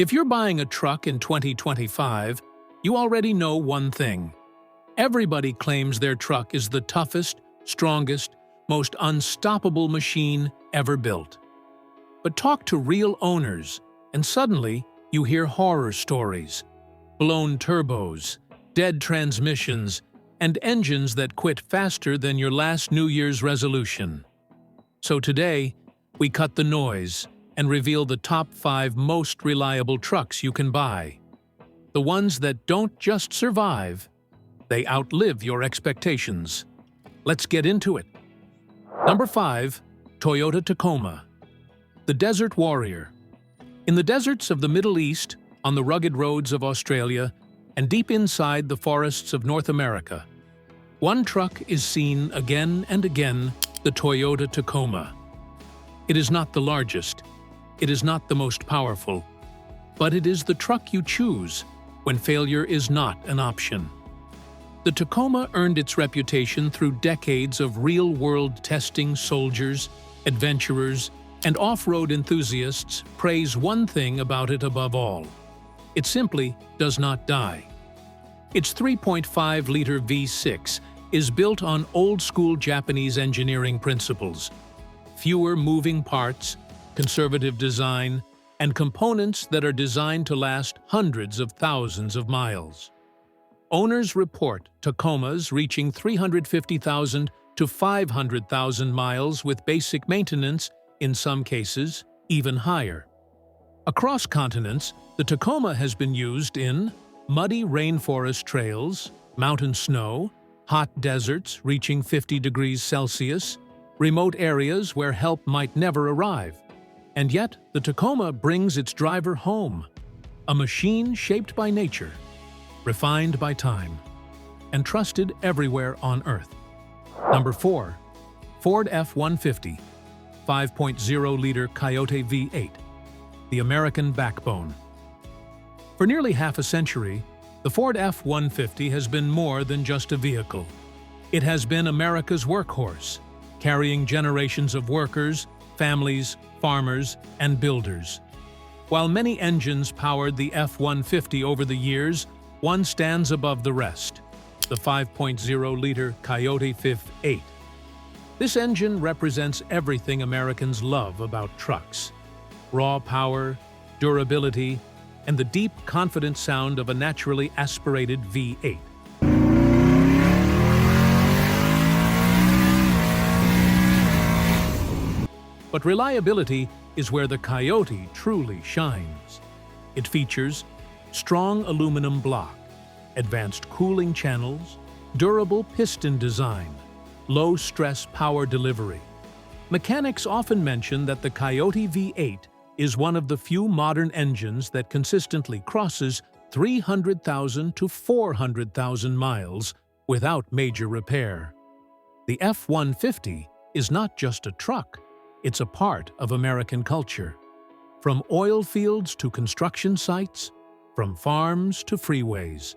If you're buying a truck in 2025, you already know one thing. Everybody claims their truck is the toughest, strongest, most unstoppable machine ever built. But talk to real owners, and suddenly you hear horror stories. Blown turbos, dead transmissions, and engines that quit faster than your last New Year's resolution. So today, we cut the noise and reveal the top 5 most reliable trucks you can buy. The ones that don't just survive, they outlive your expectations. Let's get into it. Number 5. Toyota Tacoma. The Desert Warrior. In the deserts of the Middle East, on the rugged roads of Australia, and deep inside the forests of North America, one truck is seen again and again: the Toyota Tacoma. It is not the largest, it is not the most powerful, but it is the truck you choose when failure is not an option. The Tacoma earned its reputation through decades of real-world testing. Soldiers, adventurers, and off-road enthusiasts praise one thing about it above all: it simply does not die. Its 3.5-liter V6 is built on old-school Japanese engineering principles: fewer moving parts, conservative design, and components that are designed to last hundreds of thousands of miles. Owners report Tacomas reaching 350,000 to 500,000 miles with basic maintenance, in some cases even higher. Across continents, the Tacoma has been used in muddy rainforest trails, mountain snow, hot deserts reaching 50 degrees Celsius, remote areas where help might never arrive. And yet, the Tacoma brings its driver home, a machine shaped by nature, refined by time, and trusted everywhere on Earth. Number 4. Ford F-150 5.0-liter Coyote V8, the American backbone. For nearly half a century, the Ford F-150 has been more than just a vehicle. It has been America's workhorse, carrying generations of workers, families, farmers, and builders. While many engines powered the F-150 over the years, one stands above the rest: the 5.0-liter Coyote V8. This engine represents everything Americans love about trucks: raw power, durability, and the deep, confident sound of a naturally aspirated V8. But reliability is where the Coyote truly shines. It features strong aluminum block, advanced cooling channels, durable piston design, low-stress power delivery. Mechanics often mention that the Coyote V8 is one of the few modern engines that consistently crosses 300,000 to 400,000 miles without major repair. The F-150 is not just a truck, it's a part of American culture. From oil fields to construction sites, from farms to freeways,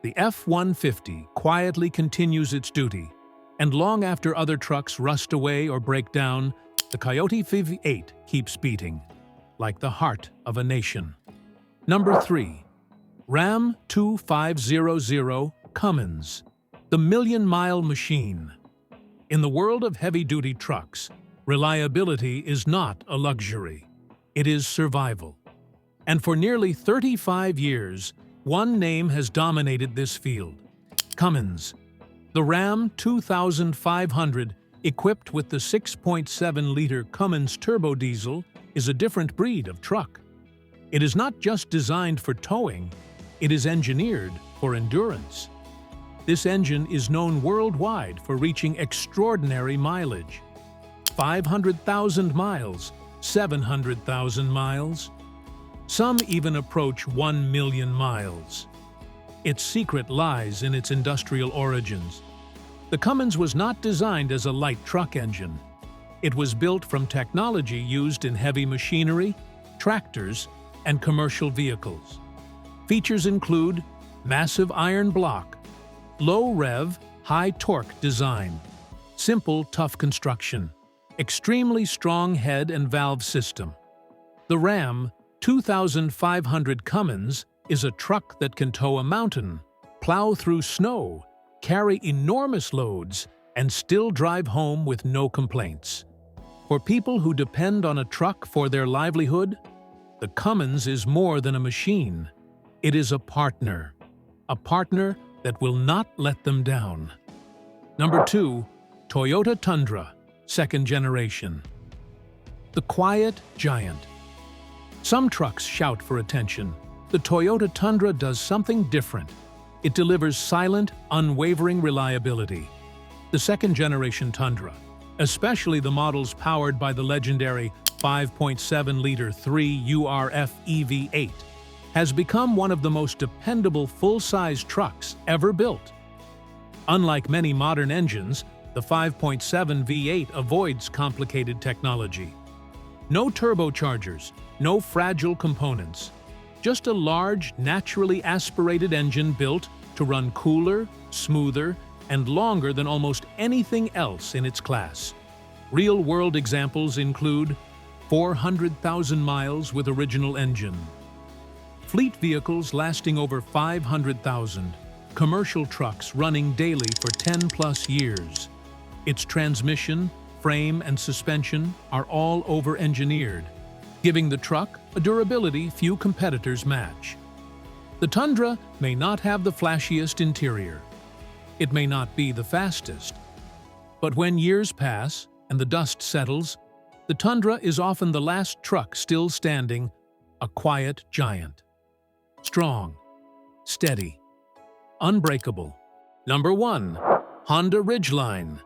the F-150 quietly continues its duty, and long after other trucks rust away or break down, the Coyote V8 keeps beating, like the heart of a nation. Number 3. Ram 2500 Cummins, the million-mile machine. In the world of heavy-duty trucks, reliability is not a luxury. It is survival. And for nearly 35 years, one name has dominated this field: Cummins. The Ram 2500, equipped with the 6.7-liter Cummins turbo diesel, is a different breed of truck. It is not just designed for towing, it is engineered for endurance. This engine is known worldwide for reaching extraordinary mileage: 500,000 miles, 700,000 miles. Some even approach 1 million miles. Its secret lies in its industrial origins. The Cummins was not designed as a light truck engine. It was built from technology used in heavy machinery, tractors, and commercial vehicles. Features include massive iron block, low-rev, high-torque design, simple, tough construction, extremely strong head and valve system. The Ram 2500 Cummins is a truck that can tow a mountain, plow through snow, carry enormous loads, and still drive home with no complaints. For people who depend on a truck for their livelihood, the Cummins is more than a machine. It is a partner that will not let them down. Number 2, Toyota Tundra, second generation. The quiet giant. Some trucks shout for attention. The Toyota Tundra does something different. It delivers silent, unwavering reliability. The second-generation Tundra, especially the models powered by the legendary 5.7-liter 3URF EV8, has become one of the most dependable full-size trucks ever built. Unlike many modern engines, the 5.7 V8 avoids complicated technology. No turbochargers, no fragile components. Just a large, naturally aspirated engine built to run cooler, smoother, and longer than almost anything else in its class. Real-world examples include 400,000 miles with original engine, fleet vehicles lasting over 500,000, commercial trucks running daily for 10-plus years. Its transmission, frame, and suspension are all over-engineered, giving the truck a durability few competitors match. The Tundra may not have the flashiest interior. It may not be the fastest. But when years pass and the dust settles, the Tundra is often the last truck still standing, a quiet giant. Strong, steady, unbreakable. Number 1, Honda Ridgeline,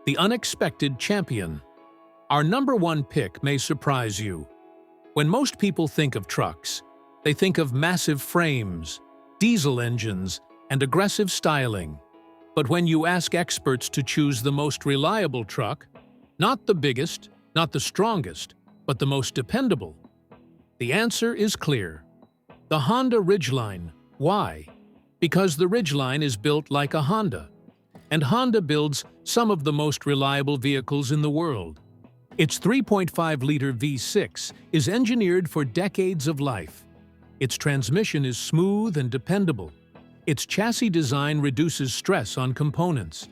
the unexpected champion. Our number 1 pick may surprise you. When most people think of trucks, they think of massive frames, diesel engines, and aggressive styling. But when you ask experts to choose the most reliable truck, not the biggest, not the strongest, but the most dependable, the answer is clear. The Honda Ridgeline. Why? Because the Ridgeline is built like a Honda, and Honda builds some of the most reliable vehicles in the world. Its 3.5-liter V6 is engineered for decades of life. Its transmission is smooth and dependable. Its chassis design reduces stress on components.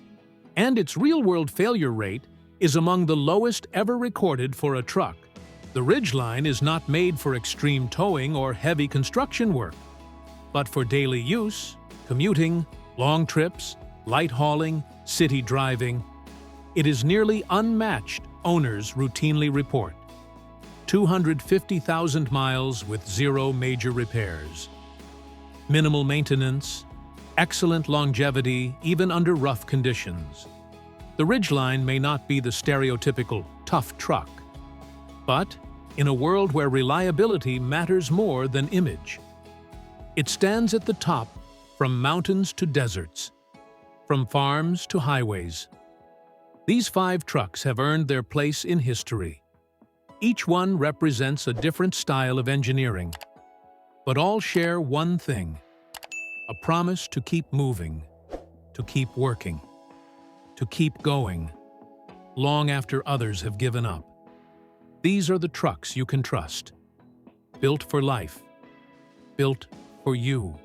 And its real-world failure rate is among the lowest ever recorded for a truck. The Ridgeline is not made for extreme towing or heavy construction work, but for daily use, commuting, long trips, light hauling, city driving. It is nearly unmatched, owners routinely report. 250,000 miles with 0 major repairs. Minimal maintenance, excellent longevity even under rough conditions. The Ridgeline may not be the stereotypical tough truck, but in a world where reliability matters more than image, it stands at the top from mountains to deserts, from farms to highways. These 5 trucks have earned their place in history. Each one represents a different style of engineering, but all share one thing: a promise to keep moving, to keep working, to keep going, long after others have given up. These are the trucks you can trust. Built for life. Built for you.